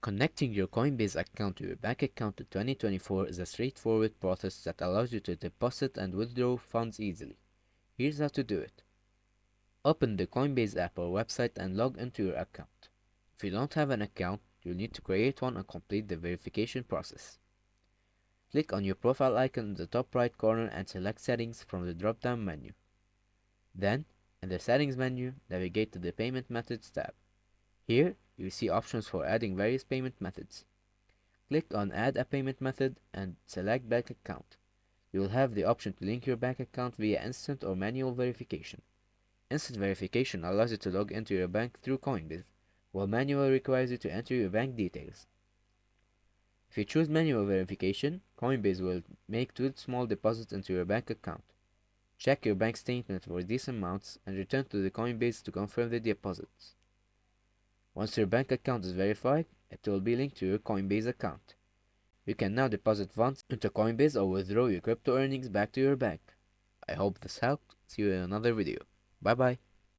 Connecting your Coinbase account to your bank account in 2024 is a straightforward process that allows you to deposit and withdraw funds easily. Here's how to do it. Open the Coinbase app or website and log into your account. If you don't have an account, you'll need to create one and complete the verification process. Click on your profile icon in the top right corner and select Settings from the drop-down menu. Then, in the Settings menu, navigate to the Payment Methods tab. Here, you see options for adding various payment methods. Click on Add a Payment Method and select Bank Account. You will have the option to link your bank account via instant or manual verification. Instant verification allows you to log into your bank through Coinbase, while manual requires you to enter your bank details. If you choose manual verification, Coinbase will make 2 small deposits into your bank account. Check your bank statement for these amounts and return to the Coinbase to confirm the deposits. Once your bank account is verified, it will be linked to your Coinbase account. You can now deposit funds into Coinbase or withdraw your crypto earnings back to your bank. I hope this helped. See you in another video. Bye bye.